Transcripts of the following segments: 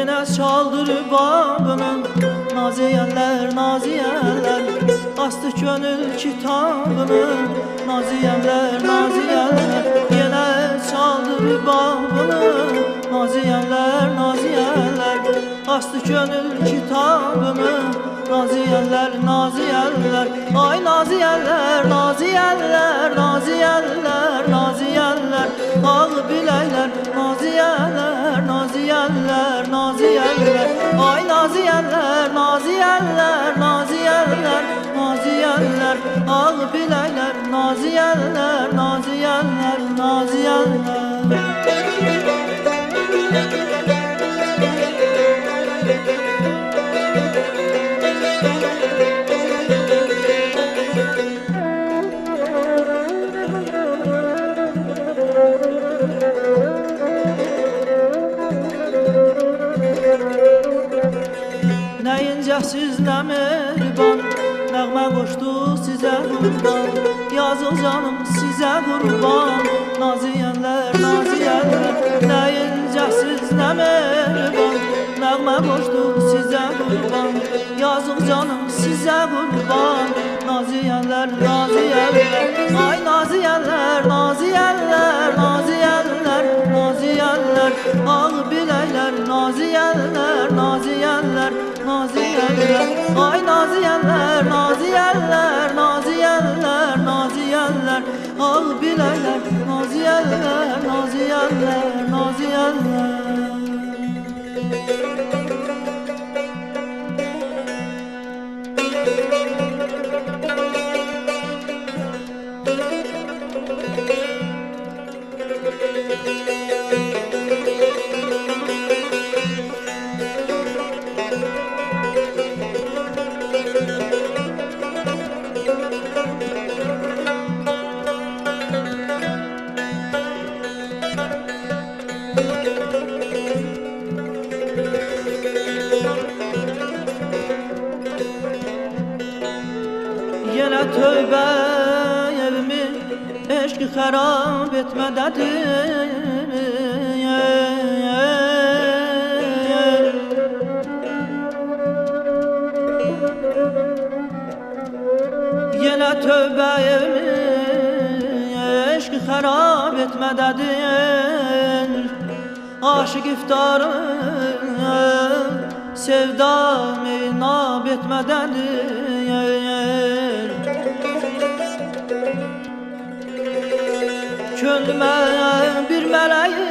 Yine çaldır babını naziyenler, naziyenler astı gönül kitabını naziyenler, naziyenler Yine çaldır babını naziyenler, naziyenler astı gönül kitabını naziyenler, naziyenler Ay naziyenler, naziyenler, naziyenler, naziyenler Ağ bileyler, naziyenler, naziyenler, naziyenler Ay naziyenler, naziyenler, naziyenler, naziyenler Ağ bileyler, naziyenler, naziyenler, naziyenler Ne incəsiz, nə mehriban Nəğmə qoşdu sizə qurban Yazıq canım sizə qurban Naziyənlər, naziyənlər Nə incəsiz, nə mehriban Nəğmə qoşdu sizə qurban Yazıq canım sizə qurban Naziyənlər, naziyənlər Ay naziyənlər, naziyənlər, naziyənlər, naziyənlər Ağ biləklər, naziyənlər, naziyənlər, naziyənlər Ay naziyənlər, naziyənlər, naziyənlər, naziyənlər Ağ biləklər, naziyənlər, naziyənlər, naziyənlər Yine tövbe evimi eşki xarab etmədədir Yine tövbe evimi eşki xarab etmədədir Aşık iftarım sevdam inab etmədədir Könlümə bir mələyin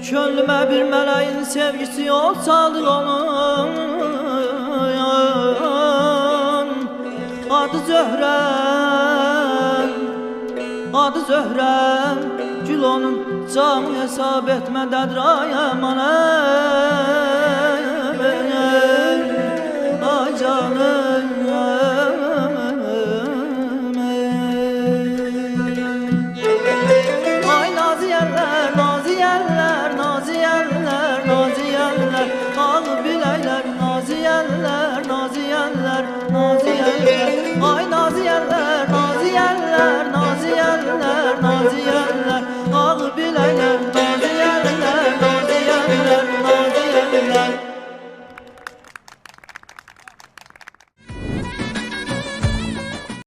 Könlümə bir mələyin sevgisi olsadı onun Adı Zöhrəm, adı Zöhrəm Gül onun canı hesab etmədədir ay amanım Ay canım Ay naziyənlər, naziyənlər, naziyənlər, naziyənlər Ağ biləklər, naziyənlər, naziyənlər, naziyənlər Ay naziyənlər, naziyənlər, naziyənlər, naziyənlər